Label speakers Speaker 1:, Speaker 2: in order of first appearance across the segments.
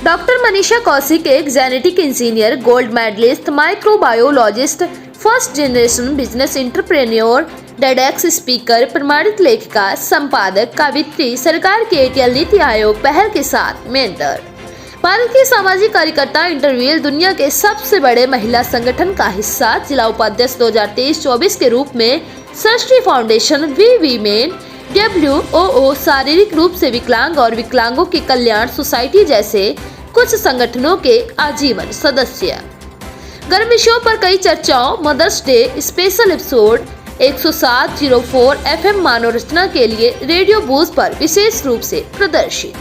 Speaker 1: Doctor Manisha Kaushik एक genetic engineer, gold medallist, microbiologist, first generation business entrepreneur, TEDx speaker, प्रमाणित लेखिका, संपादक, कवित्री, सरकार के एटीएल नीति आयोग पहल के साथ मेंटर। भारत की सामाजिक कार्यकर्ता, इंटरव्यूअर, दुनिया के सबसे बड़े महिला संगठन का हिस्सा, जिला उपाध्यक्ष 2023-24 के रूप में सृष्टि फाउंडेशन, वी वीमेन, WOO, शारीरिक रूप से विकलांग और विकलांगों की कल्याण सोसाइटी जैसे कुछ संगठनों के आजीवन सदस्य। गर्म विषयों पर कई चर्चाओं, mother's day special episode 107.04 FM Manav Rachna के लिए रेडियो बूज पर विशेष रूप से प्रदर्शित।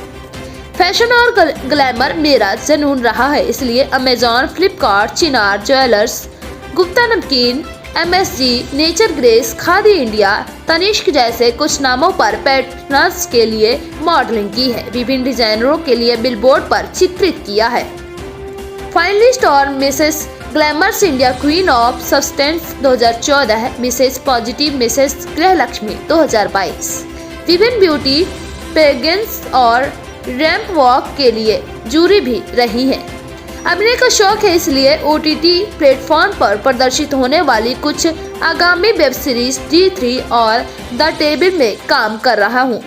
Speaker 1: फैशन और ग्लैमर मेरा जुनून रहा है, इसलिए Amazon, Flipkart, Chinar jewellers, Gupta Namkeen, MSG, nature grace, Khadi India, Tanishq जैसे कुछ नामों पर पैटर्न्स के लिए मॉडलिंग की है। विभिन्न डिजाइनरों के लिए बिलबोर्ड पर चित्रित किया है। फाइनलिस्ट और Mrs glamours India queen of substance 2014, Mrs positive, Mrs Grihalakshmi 2022। विभिन्न ब्यूटी पेगेंट्स और रैंप वॉक के लिए जूरी भी रही है। अभिनय का शौक है, इसलिए OTT प्लेटफॉर्म पर प्रदर्शित होने वाली कुछ आगामी वेब सीरीज D3 और द टेबल में काम कर रहा हूँ।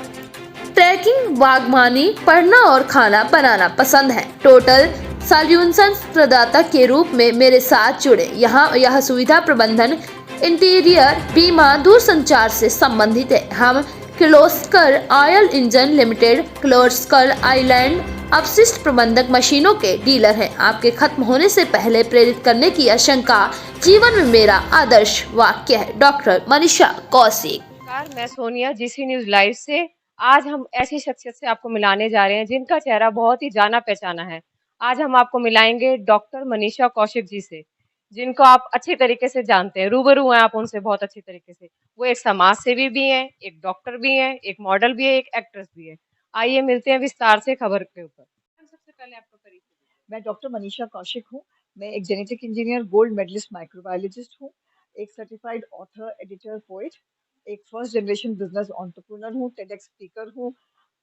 Speaker 1: ट्रैकिंग, बागवानी, पढ़ना और खाना बनाना पसंद है। टोटल सॉल्यूशंस प्रदाता के रूप में मेरे साथ जुड़े। यहाँ यह सुविधा प्रबंधन, इंटीरियर, बीमा, दूरसंचार से संबंधित है। हम Kirloskar oil engine limited, Kirloskar island अपशिष्ट प्रबंधक मशीनों के डीलर हैं। आपके खत्म होने से पहले प्रेरित करने की आशंका जीवन में मेरा आदर्श वाक्य है। डॉक्टर मनीषा कौशिक।
Speaker 2: नमस्कार, मैं सोनिया, GC न्यूज लाइव से। आज हम ऐसी शख्सियत से आपको मिलाने जा रहे हैं जिनका चेहरा बहुत ही जाना पहचाना है। आज हम आपको मिलाएंगे डॉक्टर मनीषा कौशिक जी से, जिनको आप अच्छी तरीके से जानते हैं, रूबरू हैं आप उनसे बहुत अच्छी तरीके से। वो एक समाज सेवी भी हैं, एक डॉक्टर भी हैं, एक मॉडल भी है, एक एक्ट्रेस भी है। आइए मिलते हैं विस्तार से खबर के ऊपर। सबसे पहले आपका परिचय।
Speaker 3: मैं डॉक्टर मनीषा कौशिक हूँ। मैं एक genetic engineer, gold medallist, microbiologist हूँ, एक सर्टिफाइड ऑथर, एडिटर, पोएट, एक फर्स्ट जनरेशन बिजनेस एंटरप्रेन्योर हूँ, टेडेक्स स्पीकर हूँ,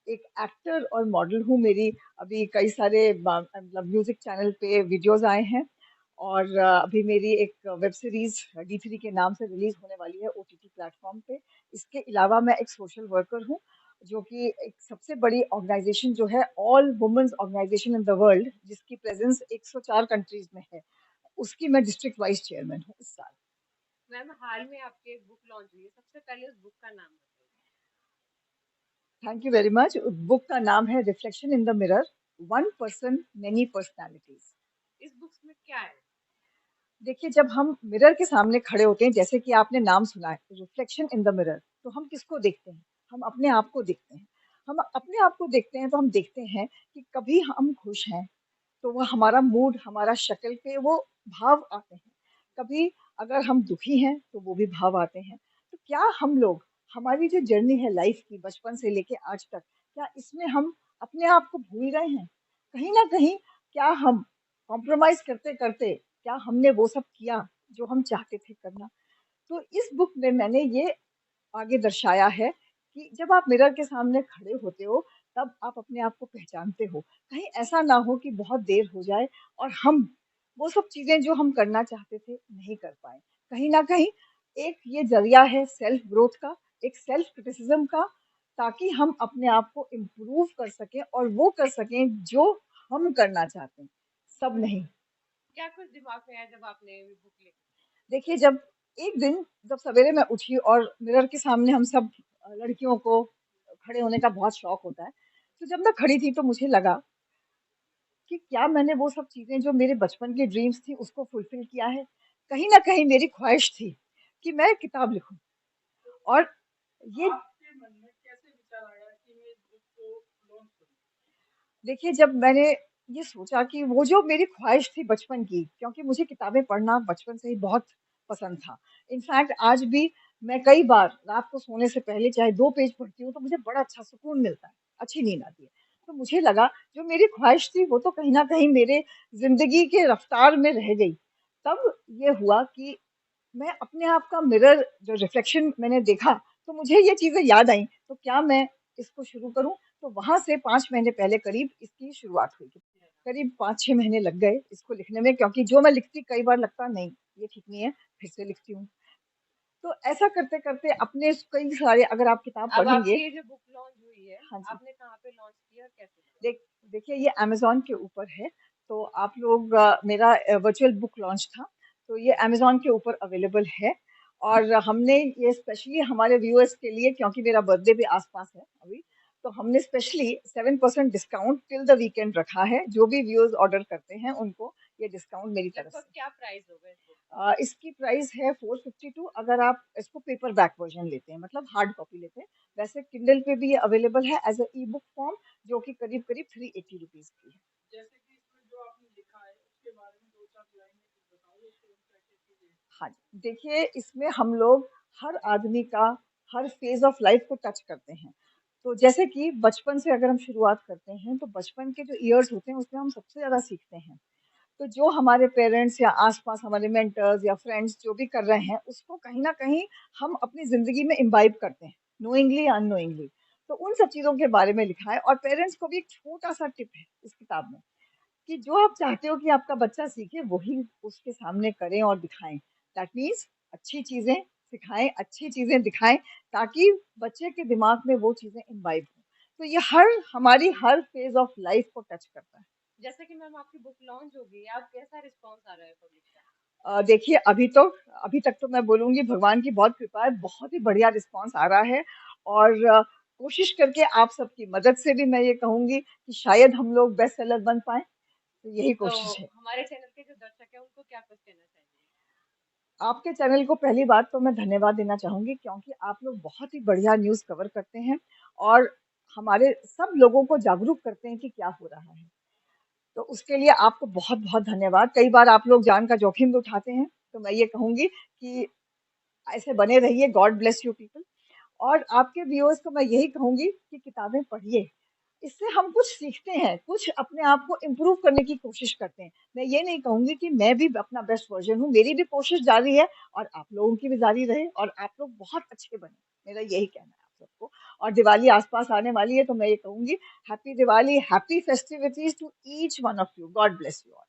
Speaker 3: एक एक्टर और मॉडल हूँ। मेरी अभी कई सारे मतलब म्यूजिक चैनल पे वीडियोस आए हैं और अभी मेरी एक वेब सीरीज D3 के नाम से रिलीज होने वाली है OTT प्लेटफॉर्म पे। इसके अलावा मैं एक सोशल वर्कर हूँ, जो कि एक सबसे बड़ी ऑर्गेनाइजेशन जो है all women's organisation in the world, जिसकी प्रेजेंस 104 कंट्रीज में है, उसकी मैं डिस्ट्रिक्ट वाइस चेयरमैन हूँ इस साल।
Speaker 2: मैम, हाल में आपकी एक बुक लॉन्च हुई है, सबसे पहले उस बुक का नाम बताइए।
Speaker 3: Thank you very much. Book का नाम है reflection in the mirror, one person many personalities.
Speaker 2: इस बुक में क्या है?
Speaker 3: देखिए, जब हम मिरर के सामने खड़े होते हैं, जैसे कि आपने नाम सुना है रिफ्लेक्शन इन द मिरर, तो हम किसको देखते हैं? हम अपने आप को देखते हैं। हम अपने आप को देखते हैं तो हम देखते हैं कि कभी हम खुश हैं तो वो हमारा मूड, हमारा शक्ल पे वो भाव आते हैं। कभी अगर हम दुखी हैं तो वो भी भाव आते हैं। तो क्या हम लोग, हमारी जो जर्नी है लाइफ की, बचपन से लेके आज तक, क्या इसमें हम अपने आप को भूल गए हैं? कहीं ना कहीं क्या हम कॉम्प्रोमाइज करते करते, क्या हमने वो सब किया जो हम चाहते थे करना? तो इस बुक में मैंने ये आगे दर्शाया है कि जब आप मिरर के सामने खड़े होते हो, तब आप अपने आप को पहचानते हो। कहीं ऐसा ना हो कि बहुत देर हो जाए और हम वो सब चीजें जो हम करना चाहते थे नहीं कर पाए। कहीं ना कहीं एक ये जरिया है सेल्फ ग्रोथ का, एक सेल्फ क्रिटिसिज्म का, ताकि हम अपने आप को इम्प्रूव कर सकें और वो कर सकें जो हम करना चाहते हैं, सब नहीं।
Speaker 2: क्या कुछ दिमाग में आया जब आपने ये बुक लिखी?
Speaker 3: देखिए, जब एक दिन जब सवेरे मैं उठी और मिरर के सामने हम सब लड़कियों को खड़े होने का बहुत शौक होता है, तो जब मैं खड़ी थी तो मुझे लगा कि क्या मैंने वो सब चीजें जो मेरे बचपन की ड्रीम्स थी उसको फुलफिल किया है? कहीं ना कहीं मेरी ख्वाहिश थी कि मैं किताब लिखूं। और ये
Speaker 4: आपके मन में कैसे विचार आया कि मैं इस बुक को लॉन्च करूं?
Speaker 3: देखिए, जब मैंने ये सोचा कि वो जो मेरी ख्वाहिश थी बचपन की, क्योंकि मुझे किताबें पढ़ना बचपन से ही बहुत पसंद था। इनफैक्ट आज भी मैं कई बार रात को सोने से पहले चाहे 2 पेज पढ़ती हूँ तो मुझे बड़ा अच्छा सुकून मिलता है, अच्छी नींद आती है। तो मुझे लगा जो मेरी ख्वाहिश थी वो तो कहीं न कहीं मेरे ज़िंदगी के रफ्तार में रह गई। तब ये हुआ कि मैं अपने आप का मिरर जो रिफ्लेक्शन मैंने देखा, तो मुझे ये चीज़ें याद आईं, तो क्या मैं इसको शुरू करूँ? तो वहाँ से 5 महीने पहले करीब इसकी शुरुआत हुई। करीब 5-6 महीने लग गए इसको लिखने में, क्योंकि जो मैं लिखती कई बार लगता नहीं ये ठीक नहीं है, फिर से लिखती हूँ। तो ऐसा करते-करते अपने कई सारे, अगर आप किताब
Speaker 2: अब
Speaker 3: पढ़ेंगे।
Speaker 2: आपकी ये जो बुक लॉन्च हुई है,
Speaker 3: हाँ जी।
Speaker 2: आपने कहाँ पे लॉन्च की और कैसे किया?
Speaker 3: देखिए ये अमेज़न के ऊपर है, तो आप लोग मेरा वर्चुअल बुक लॉन्च था, तो ये अमेज़न के ऊपर अवेलेबल है। और हमने ये स्पेशली हमारे व्यूअर्स के लिए, क्योंकि मेरा बर्थडे भी आस-पास है अभी, तो हमने specially 7% discount till the weekend रखा है। जो भी व्यूअर्स ऑर्डर करते हैं उनको ये डिस्काउंट मेरी तरफ
Speaker 2: लगभग
Speaker 3: से।
Speaker 2: क्या प्राइस होगा इस बुक
Speaker 3: इसकी प्राइस है 452, अगर आप इसको पेपर बैक वर्जन लेते हैं, मतलब हार्ड कॉपी लेते हैं। वैसे किंडल पे भी ये अवेलेबल है as a e book form, जो कि करीब-करीब 380 रुपीज़ की है।
Speaker 4: जैसे कि इसमें जो आपने लिखा है उसके बारे में 2-4 लाइन में कुछ बताओगे कि क्या-क्या चीज़ें हैं?
Speaker 3: हाँ जी, देखिए इसमें हम लोग हर आदमी का हर फेज़ ऑफ लाइफ़ को टच करते हैं। तो जैसे कि बचपन से अगर हम शुरुआत करते हैं, तो बचपन के जो इयर्स होते हैं उसमें हम सबसे ज़्यादा सीखते हैं। तो जो हमारे पेरेंट्स या आस-पास हमारे मेंटर्स या फ्रेंड्स जो भी कर रहे हैं, उसको कहीं न कहीं हम अपनी ज़िंदगी में इम्बाइब करते हैं, नोइंगली या अननोइंगली। तो उन सब चीज़ों के बारे में लिखा है, और पेरेंट्स को भी एक छोटा-सा टिप है इस किताब में, कि जो आप चाहते हो कि आपका बच्चा सीखे, वही उसके सामने करें और दिखाएँ। दैट मीन्स अच्छी चीज़ें सिखाएँ, अच्छी चीज़ें दिखाएँ, ताकि बच्चे के दिमाग में वो चीज़ें इम्बाइब हों। तो ये हमारी हर फेज़ ऑफ लाइफ़ को टच करता है।
Speaker 2: जैसे कि मैम आपकी बुक लॉन्च हो गई है, आप कैसा रिस्पॉन्स आ रहा है पब्लिक का?
Speaker 3: देखिए अभी तक तो मैं बोलूँगी भगवान की बहुत कृपा है, बहुत ही बढ़िया रिस्पॉन्स आ रहा है। और कोशिश करके आप सबकी मदद से भी मैं ये कहूँगी कि शायद हम लोग बेस्ट सेलर बन पाएँ, तो यही
Speaker 2: तो
Speaker 3: कोशिश है।
Speaker 2: हमारे चैनल के जो दर्शक हैं उनको क्या कुछ कहना चाहेंगे?
Speaker 3: आपके चैनल को पहली बात तो मैं धन्यवाद देना चाहूँगी, क्योंकि आप लोग बहुत ही बढ़िया न्यूज़ कवर करते हैं और हमारे सब लोगों को जागरूक करते हैं कि क्या हो रहा है। तो उसके लिए आपको बहुत-बहुत धन्यवाद। कई बार आप लोग जान का जोखिम भी उठाते हैं, तो मैं ये कहूँगी कि ऐसे बने रहिए। God bless you people. और आपके व्यूअर्स को मैं यही कहूँगी कि किताबें पढ़िए। इससे हम कुछ सीखते हैं, कुछ अपने आप को इम्प्रूव करने की कोशिश करते हैं। मैं ये नहीं कहूँगी कि मैं भी अपना बेस्ट वर्ज़न हूँ, मेरी भी कोशिश जारी है और आप लोगों की भी जारी रहे और आप लोग बहुत अच्छे बनें। मेरा यही कहना है आप सबको। और दिवाली आस-पास आने वाली है, तो मैं ये कहूँगी happy Diwali, happy festivities to each one of you. God bless you all.